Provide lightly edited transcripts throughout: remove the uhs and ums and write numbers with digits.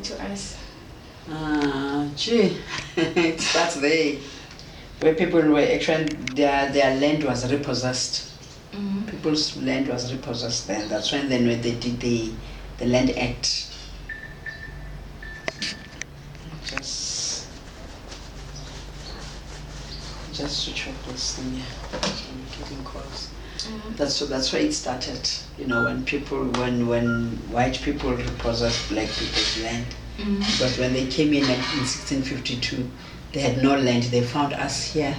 to us? It starts there, where people were actually, their land was repossessed. People's land was repossessed then. That's when they did the Land Act. Just switch off this thing here. I'm getting calls. That's where it started. When white people repossessed black people's land. Because when they came in 1652, they had no land. They found us here,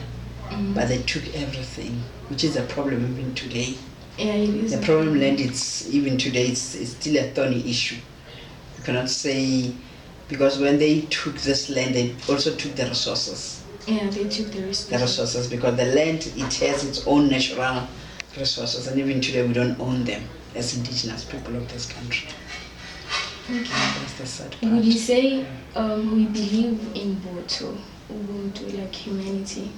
but they took everything, which is a problem even today. Yeah, it is. The problem land, even today, it's still a thorny issue. You cannot say, because when they took this land, they also took the resources. Yeah, they took the resources. The resources, because the land, it has its own natural resources, and even today we don't own them as indigenous people of this country. Okay. That's the sad part. Would you say we believe in Boto, Ubuntu, like humanity?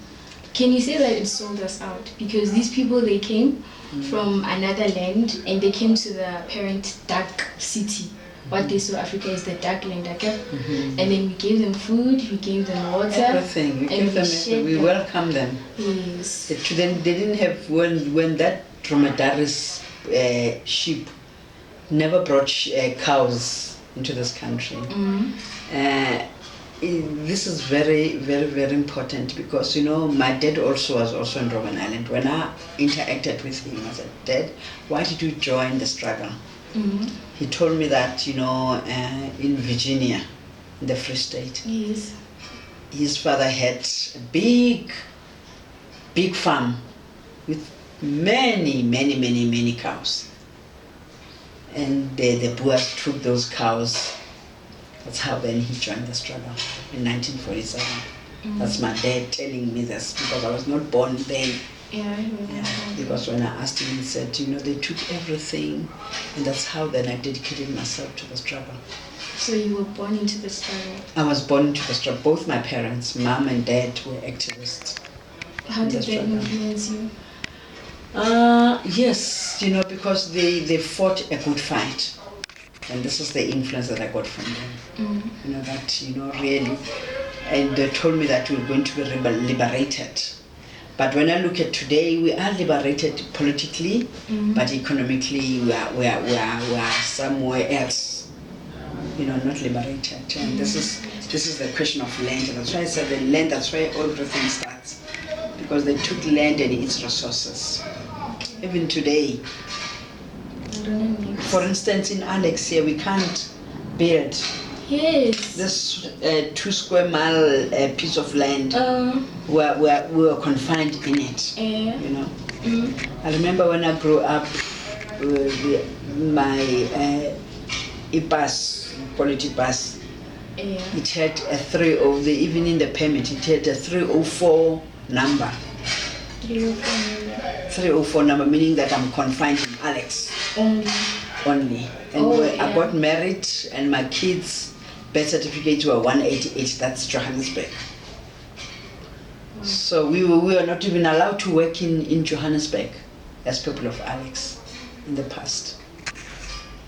Can you say that it sold us out? Because these people, they came from another land and they came to the parent dark city. What they saw Africa is the dark land, okay? And then we gave them food, we gave them water. Everything. We gave them, we welcome them. Yes. They didn't have, when that dromedaries sheep never brought cows into this country. This is very, very, very important because, my dad was also in Robben Island. When I interacted with him, I said, Dad, why did you join the struggle? He told me that, in Virginia, in the Free State, Yes. his father had a big farm with many, many, many, many cows. And the Boers took those cows. That's how then he joined the struggle in 1947. That's my dad telling me this because I was not born then. Yeah, Because when I asked him, he said, they took everything, and that's how then I dedicated myself to the struggle. So you were born into the struggle? I was born into the struggle. Both my parents, mom and dad, were activists. How did they influence you? Yes, because they fought a good fight. And this is the influence that I got from them. Really. And they told me that we were going to be liberated. But when I look at today, we are liberated politically, but economically we are somewhere else. Not liberated. And this is the question of land. And that's why I said the land, that's where everything starts. Because they took land and its resources. Even today, for instance, in Alex here, we can't build this 2 square mile piece of land where we were confined in it. I remember when I grew up, my e-pass, quality pass, it had a 30, even in the permit, it had a 304 number. 304 number, meaning that I'm confined in Alex. Only. And I got married and my kids' birth certificates were 188, that's Johannesburg. So we were not even allowed to work in Johannesburg as people of Alex in the past.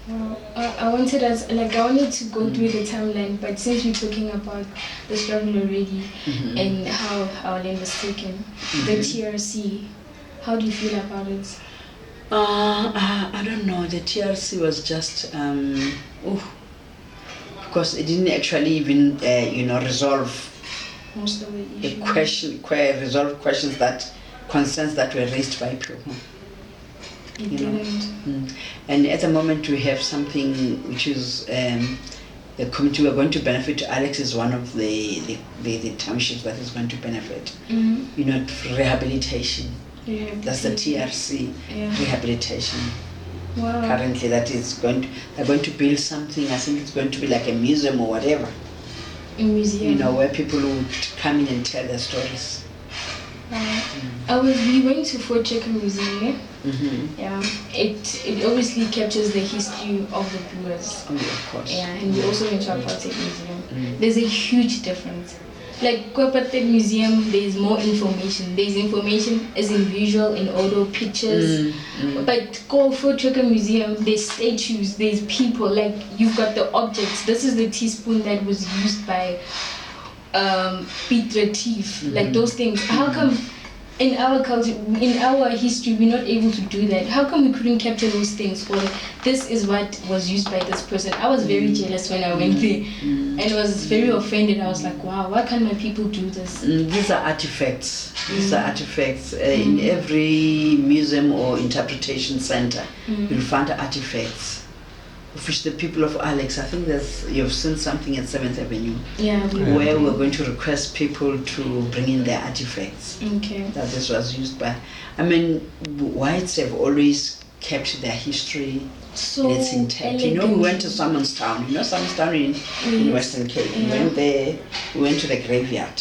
I wanted to go through the timeline, but since we're talking about the struggle already and how our land was taken, the TRC, how do you feel about it? I don't know. The TRC was just because it didn't actually even resolve most of the issues. Resolve concerns that were raised by people. It didn't. And at the moment we have something which is the committee we're going to benefit. Alex is one of the townships that is going to benefit. Rehabilitation. That's the TRC rehabilitation. Wow. Currently, they're going to build something. I think it's going to be like a museum or whatever. A museum. Where people would come in and tell their stories. We went to Fort Checker Museum. Yeah, it obviously captures the history of the Boers. Oh, yeah, of course. Yeah, and we also went to Apartheid Museum. There's a huge difference. Like Kwapate Museum, there's more information. There's information as in visual and audio pictures. But go for Chukka Museum, there's statues, there's people. Like you've got the objects. This is the teaspoon that was used by Piet Retief. Like those things. How come in our culture, in our history, we're not able to do that? How come we couldn't capture those things? Or this is what was used by this person. I was very jealous when I went there, and I was very offended. I was like, wow, why can't my people do this? These are artifacts. These are artifacts. In every museum or interpretation center, you'll find artifacts. Of which the people of Alex, I think you've seen something at 7th Avenue. Yeah. Where we're going to request people to bring in their artifacts. Okay. That this was used by. I mean, whites have always kept their history. So It's intact. You know, we went to Salmon's Town. You know Salmon's Town in Western Cape. We went there. We went to the graveyard.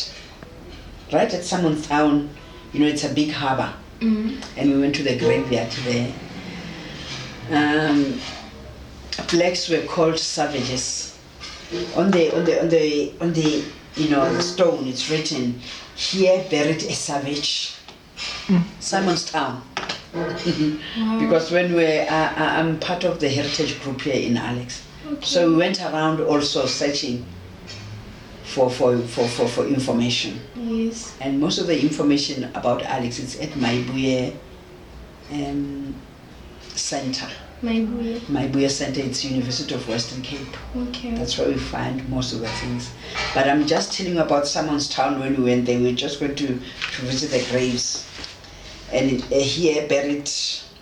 Right at Salmon's Town, you know, it's a big harbor, and we went to the graveyard there. Blacks were called savages. On the you know the stone, it's written, "Here buried a savage." Salmon's Town. Because when I'm part of the heritage group here in Alex, so we went around also searching for information. Yes. And most of the information about Alex is at Maibuye Center. Maibuye Center, it's University of Western Cape. Okay. That's where we find most of the things. But I'm just telling you about Salmon's Town. When we went there, we were just going to visit the graves. And here buried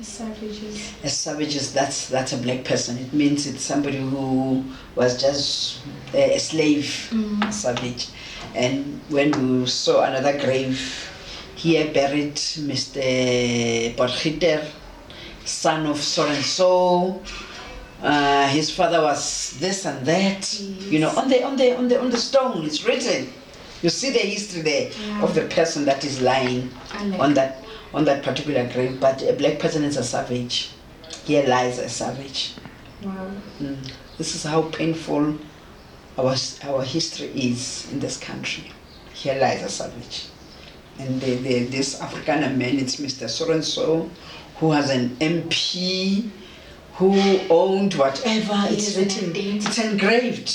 Savages. as savages, that's a black person. It means it's somebody who was just a slave, a savage. And when we saw another grave, here buried Mr. Potgieter, son of so and so. His father was this and that. You know, on the stone it's written. You see the history there of the person that is lying on that particular grave. But a black person is a savage. Here lies a savage. Wow. This is how painful our history is in this country. Here lies a savage. And this African man, it's Mr. So-and-so, who has an MP, who owned whatever. It's written, it's engraved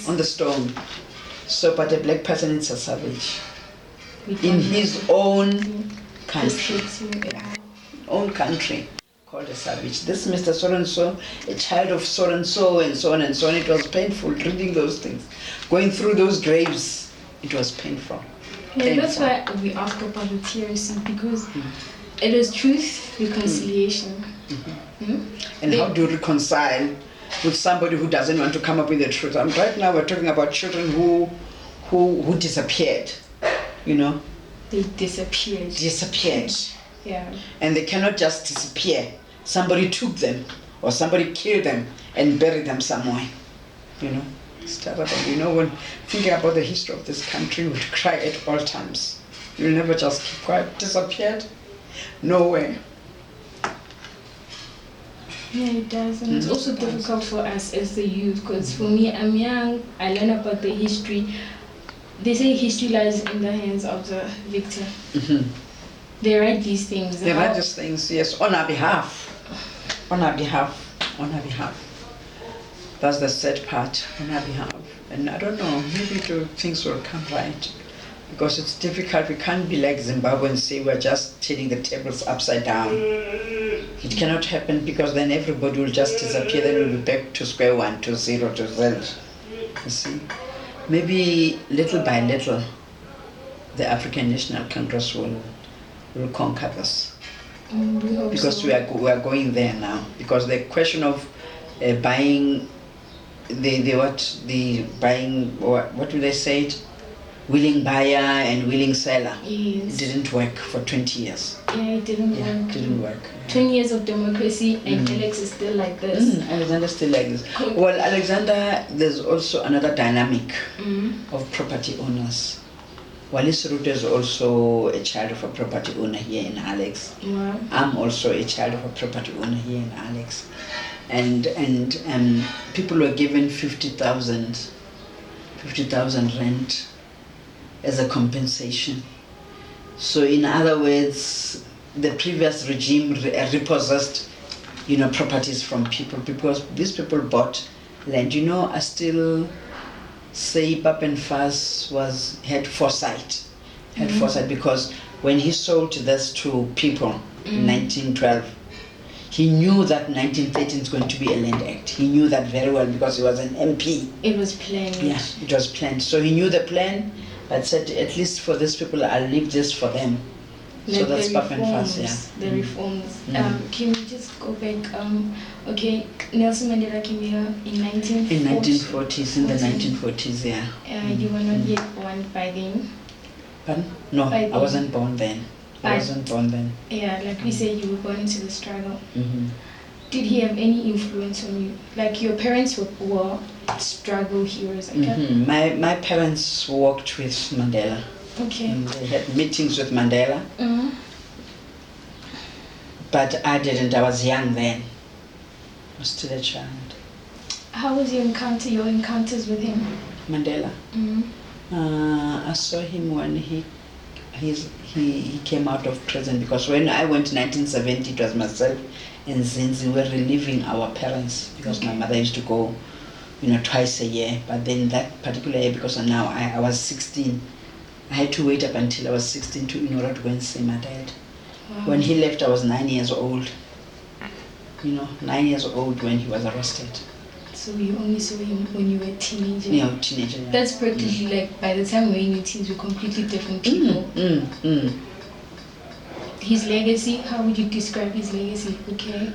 on the stone. So, but a black person is a savage in his own country. Own country, called a savage. This Mr. So-and-so, a child of so-and-so, and so on and so on. It was painful reading those things. Going through those graves, it was painful. Yeah, that's why we ask about the TRC, because it is truth, reconciliation. And how do you reconcile with somebody who doesn't want to come up with the truth? And right now we're talking about children who disappeared, you know. They disappeared. Yeah. And they cannot just disappear. Somebody took them, or somebody killed them and buried them somewhere, you know. It's terrible. You know, when thinking about the history of this country, we would cry at all times. You'll never just keep quiet. Disappeared? No way. Yeah, it does. And it's also difficult for us as the youth, because for me, I'm young, I learn about the history. They say history lies in the hands of the victor. They write these things. They write these things, yes, on our behalf. On our behalf. That's the sad part, on our behalf. And I don't know, maybe things will come right. Because it's difficult. We can't be like Zimbabwe and say we're just turning the tables upside down. It cannot happen, because then everybody will just disappear. Then we'll be back to square one, to zero, to Z. You see? Maybe little by little, the African National Congress will conquer this. Because we are going there now. Because the question of buying, what do they say it? Willing buyer and willing seller. Yes. It didn't work for 20 years. Yeah, it didn't work. It didn't work. 20 years of democracy, and Alex is still like this. Alexander's still like this. Well, Alexander, there's also another dynamic of property owners. Wale Serote is also a child of a property owner here in Alex. Wow. I'm also a child of a property owner here in Alex. And people were given 50,000 rent as a compensation. So in other words, the previous regime repossessed, properties from people, because these people bought land. I still say Pap and Fas had foresight. Because when he sold this to people in 1912, he knew that 1913 is going to be a land act. He knew that very well because he was an MP. It was planned. Yeah, it was planned. So he knew the plan, but said, at least for these people, I'll leave this for them. Like so that's Pap and reforms, Fas, yeah. The reforms. Can we just go back? Okay, Nelson Mandela came here in 1940s. In 1940s, in the 1940s, yeah. You were not yet born by then. Pardon? No, I wasn't born then. Yeah, like we said, you were born into the struggle. Mm-hmm. Did he have any influence on you? Like your parents were struggle heroes, okay? Mm-hmm. My parents worked with Mandela. Okay. They had meetings with Mandela. Mm-hmm. But I didn't. I was young then. I was still a child. How was your encounters with him? Mandela? I saw him when he came out of prison, because when I went in 1970, it was myself and Zinzi were relieving our parents, because my mother used to go, twice a year. But then that particular year, because now I was 16, I had to wait up until I was 16 in order to go and see my dad. Wow. When he left, I was 9 years old. 9 years old when he was arrested. So you only saw him when you were a teenager? Yeah, teenager. Yeah. That's practically like by the time we were in your teens, we're completely different people. His legacy, how would you describe his legacy? Okay.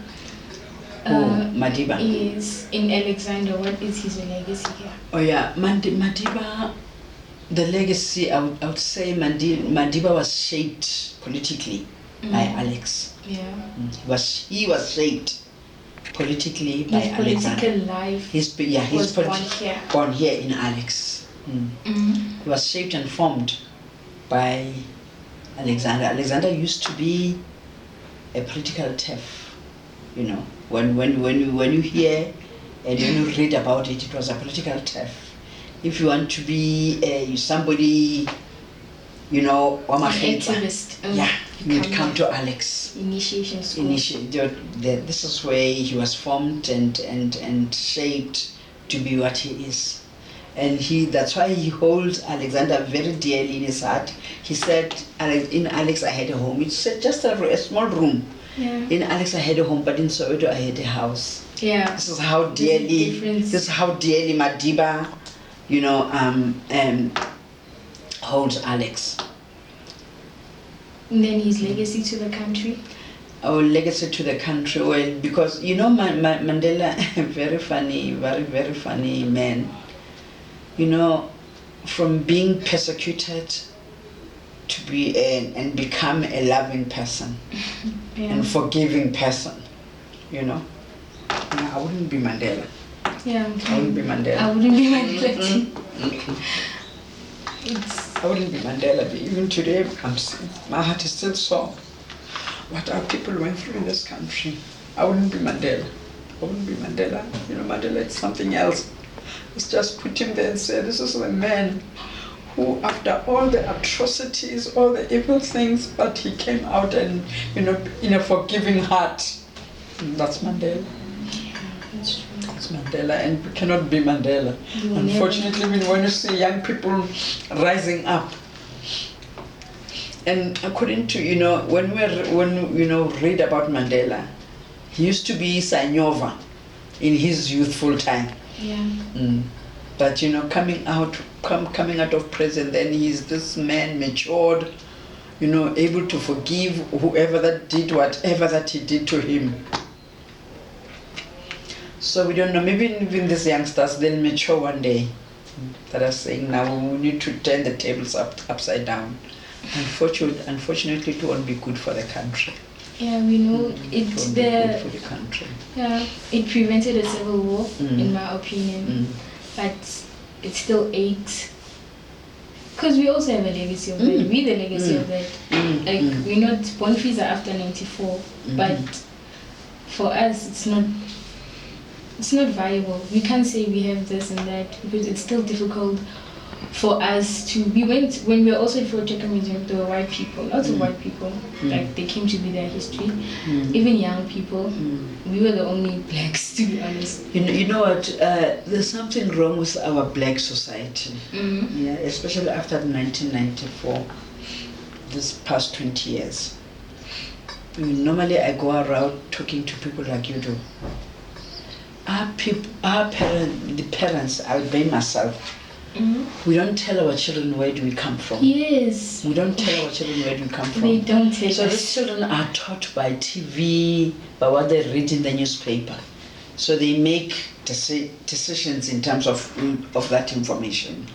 Madiba? Is in Alexandra. What is his legacy here? Oh yeah, Madiba, the legacy, I would say Madiba was shaped politically by Alex. Yeah. He was shaped politically by his Alexandra. Political life. His born here in Alex. Mm-hmm. He was shaped and formed by Alexandra. Alexandra used to be a political TEF. When you hear and when you read about it, it was a political TEF. If you want to be somebody, an activist. you'd come to Alex. Initiation school. This is where he was formed and shaped to be what he is. And that's why he holds Alexandra very dearly in his heart. He said, in Alex I had a home. It's just a small room. Yeah. In Alex I had a home, but in Serote I had a house. Yeah. This is how dearly Madiba, holds Alex. And then his legacy to the country? Our legacy to the country, well, because Mandela, very funny, very, very funny man. From being persecuted to be and become a loving person and forgiving person. I wouldn't be Mandela. Yeah. I wouldn't be Mandela. I wouldn't be Mandela. I wouldn't be Mandela. Even today, my heart is still sore. What our people went through in this country. I wouldn't be Mandela. Mandela is something else. Let's just put him there and say, this is the man who, after all the atrocities, all the evil things, but he came out and, in a forgiving heart. That's Mandela. That's true. It's Mandela, and we cannot be Mandela. Unfortunately, when you see young people rising up, and according to when read about Mandela, he used to be Sanyova in his youthful time. Yeah. But coming out of prison, then he's this man matured, able to forgive whoever that did whatever that he did to him. So we don't know, maybe even these youngsters, they'll mature one day, that are saying now we need to turn the tables upside down. Unfortunately, it won't be good for the country. Yeah, we know It won't be good for the country. Yeah, it prevented a civil war, in my opinion, but it still aches. Because we also have a legacy of that. We the legacy of that. We're not born fees are after 94, but for us it's not viable. We can't say we have this and that because it's still difficult for us to, we went, when we were also for Teka Museum, there were white people, lots of white people, like they came to be their history, even young people. We were the only blacks, to be honest. You know what, there's something wrong with our black society, yeah, especially after 1994, this past 20 years. Normally I go around talking to people like you do. The parents, I would blame myself. We don't tell our children where do we come from. Yes. We don't tell our children where do we come from. They don't tell So us. these children are taught by TV, by what they read in the newspaper. So they make decisions in terms of that information.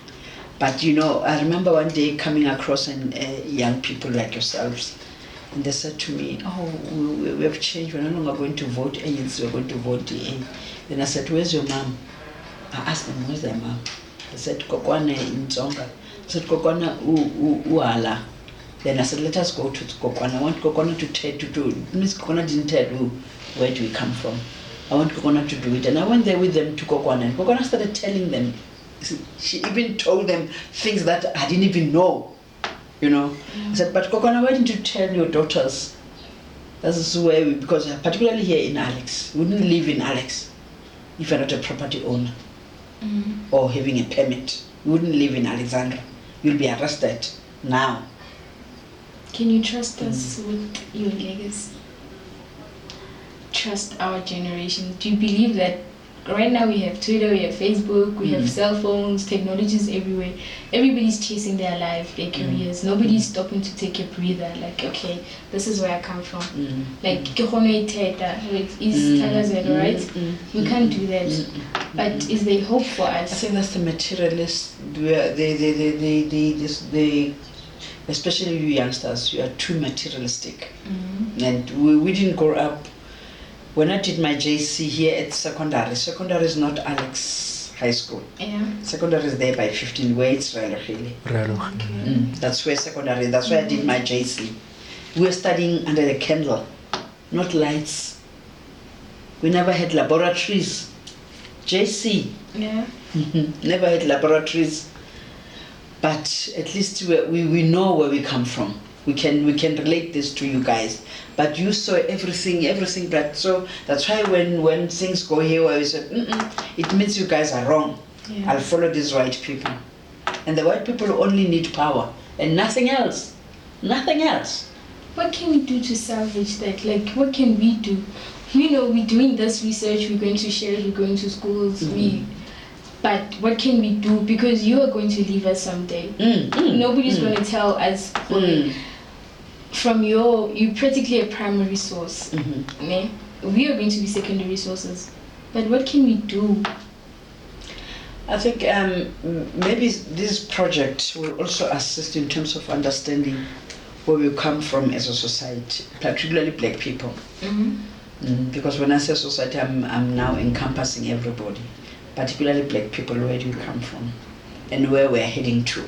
But you know, I remember one day coming across young people like yourselves, and they said to me, "Oh, we have changed. We're no longer going to vote ANC. We're going to vote DA." Then I said, "Where's your mom?" I asked them, "Where's their mom?" They said, "Kokwana in Tsonga." I said, "Kokwana uala." Then I said, "Let us go to Kokwana. I want Kokwana to tell Miss Kokwana didn't tell you where do we come from. I want Kokwana to do it." And I went there with them to Kokwana, and Kokwana started telling them. She even told them things that I didn't even know, you know. I said, "But Kokwana, why didn't you tell your daughters?" This is where because particularly here in Alex, we wouldn't live in Alex if you're not a property owner or having a permit. You wouldn't live in Alexandra. You'll be arrested now. Can you trust us with your legacy? Trust our generation. Do you believe that right now we have Twitter, we have Facebook, we have cell phones, technologies everywhere. Everybody's chasing their life, their careers. Nobody's stopping to take a breather. Like, okay, this is where I come from. Like, is Tagazelo, right? We can't do that. But is there hope for us? I think that's the materialist. Especially you youngsters, you are too materialistic. And we didn't grow up. When I did my JC here at secondary is not Alex High School. Yeah. Secondary is there by 15, where it's really. That's where secondary, that's where I did my JC. We were studying under the candle, not lights. We never had laboratories. JC. Yeah. Never had laboratories. But at least we know where we come from. We can relate this to you guys. But you saw everything black. So that's why when things go here, where we said, it means you guys are wrong. Yeah. I'll follow these white people. And the white people only need power and nothing else. Nothing else. What can we do to salvage that? Like, what can we do? We know we're doing this research, we're going to share it, we're going to schools, but what can we do? Because you are going to leave us someday. Nobody's going to tell us from you're practically a primary source. We are going to be secondary sources. But what can we do? I think maybe this project will also assist in terms of understanding where we come from as a society, particularly black people. Because when I say society, I'm now encompassing everybody, particularly black people. Where do you come from and where we're heading to?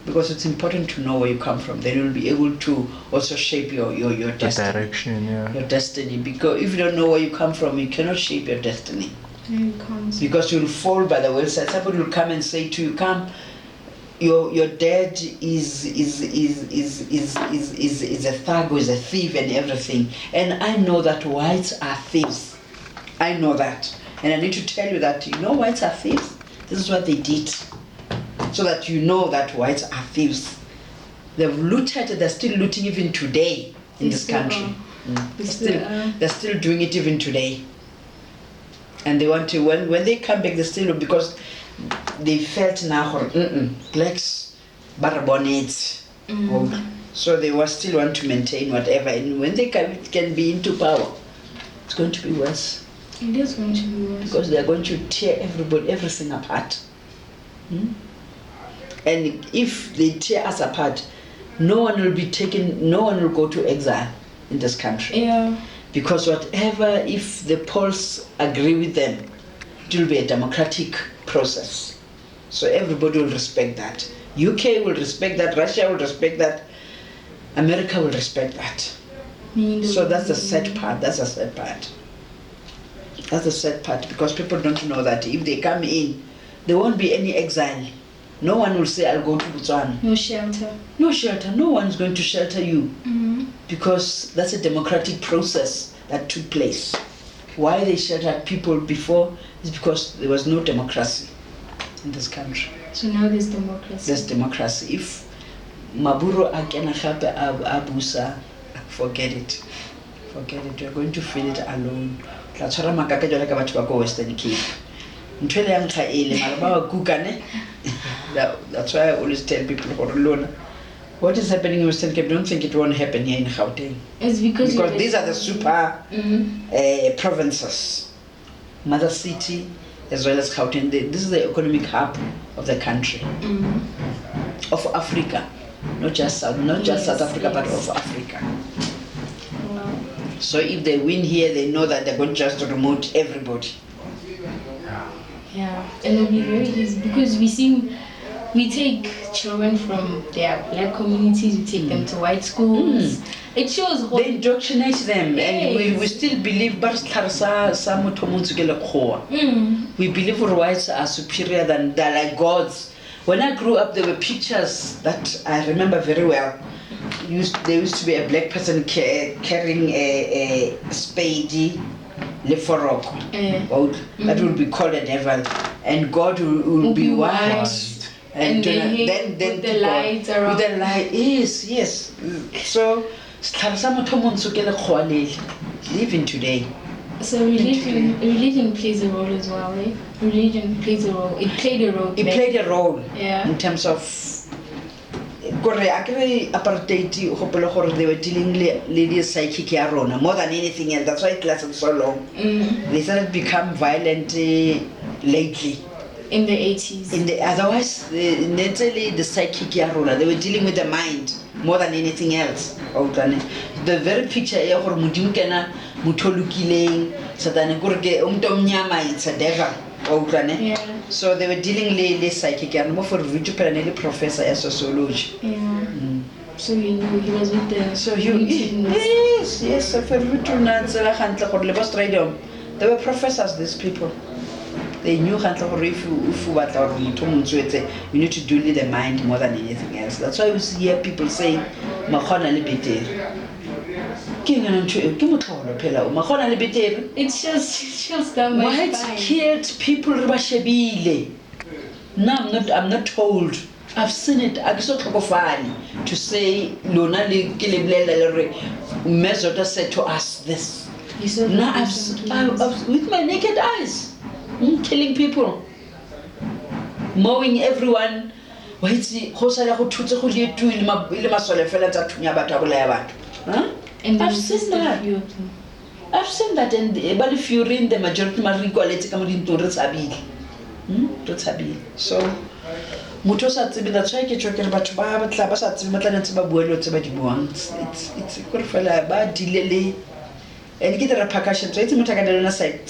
Because it's important to know where you come from. Then you'll be able to also shape your destiny. The direction, yeah. Your destiny. Because if you don't know where you come from, you cannot shape your destiny. Because you'll fall by the wayside. Somebody will come and say to you, "Come, your dad is a thug or is a thief and everything." And I know that whites are thieves. I know that. And I need to tell you that, you know, whites are thieves. This is what they did. So that you know that whites are thieves. They've looted, they're still looting even today in this country. They're still doing it even today. And they want to, when they come back, they still, because they felt now, blacks, barabonets. So they still want to maintain whatever. And when they can be into power, it's going to be worse. It is going to be worse. Because they're going to tear everything apart. And if they tear us apart, no one will go to exile in this country. Yeah. Because whatever, if the polls agree with them, it will be a democratic process. So everybody will respect that. UK will respect that, Russia will respect that, America will respect that. So that's the sad part, That's the sad part, because people don't know that if they come in, there won't be any exile No one will say, I'll go to Botswana. No shelter. No shelter. No one's going to shelter you. Because that's a democratic process that took place. Why they sheltered people before is because there was no democracy in this country. So now there's democracy. There's democracy. If Maburo akena gape abusa, forget it. Forget it. You're going to feel it alone. Tla tshwara makaka jwale ka batho ba ko Western Cape. Ntho le yang tla ele mara ba ba kukane. That's why I always tell people what is happening in Western Cape, don't think it won't happen here in Gauteng. It's because These are the super provinces. Mother city as well as Gauteng. This is the economic hub of the country. Of Africa. Not just South Africa, but of Africa. Wow. So if they win here, they know that they're going just to remote everybody. Yeah, and it'll be very easy because we take children from their black communities, we take them to white schools. It shows They indoctrinate them, and we still believe we believe whites are superior than they're like gods. When I grew up, there were pictures that I remember very well. There used to be a black person carrying a spade, leforok, that would be called a devil, and God will be white. And then with the lights around. With the light, yes. So, living today. So religion plays a role as well, right? Religion plays a role. It played a role. It played a role. Yeah. In terms of apartheid, they were dealing with the psychic more than anything else. That's why it lasted so long. They started to become violent lately. In the 80s. Otherwise, the psychic they were dealing with the mind more than anything else. The very picture it's a devil. Yeah. So they were dealing with psychic and for professor in sociology. Yeah. So you knew he was with the yes, they were professors, these people. They knew if you need to deal with the mind more than anything else. That's why we hear people saying, It's just down my whites spine. killed people. No, I'm not told. I've seen it. To say Mesota said to us this. Now I've with my naked eyes. Killing people, mowing everyone. I've seen that. I've seen that, but if you read the majority, so that's why it's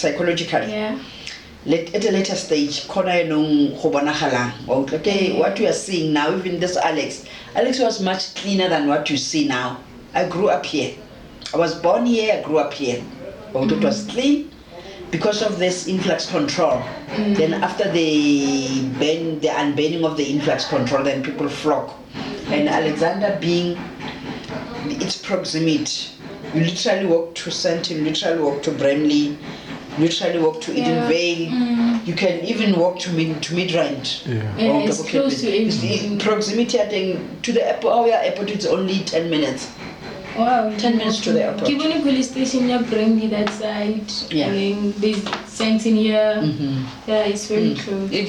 psychologically. Yeah. At a later stage, what you are seeing now, even this Alex was much cleaner than what you see now. I grew up here. I was born here, I grew up here. It was clean because of this influx control. Then after the unbanning of the influx control, then people flock. And Alexandra being its proximity, you literally walk to Sentim, literally walk to Bramley, literally walk to Edenvale. You can even walk to Midrand. And it's close to everything. Proximity, I think, to the airport. Airport it's only 10 minutes. Wow. 10 minutes to the airport. Kiboni police station, you bring me that side. Yeah. And there's Sentin here. Yeah, it's very close. If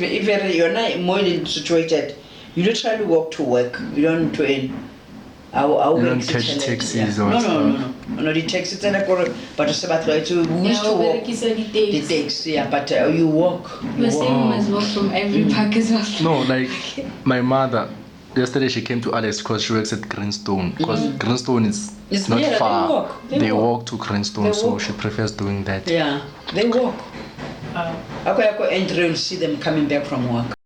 you're not more situated, you literally walk to work. You don't to end. You don't catch taxis or No, the taxis and but we used to walk the taxi, but you walk. You're saying you must walk from every park as well. No, like my mother, yesterday she came to Alex because she works at Greenstone. Because Greenstone is not far. They walk to Greenstone, so she prefers doing that. Yeah, they walk. You'll see them coming back from work.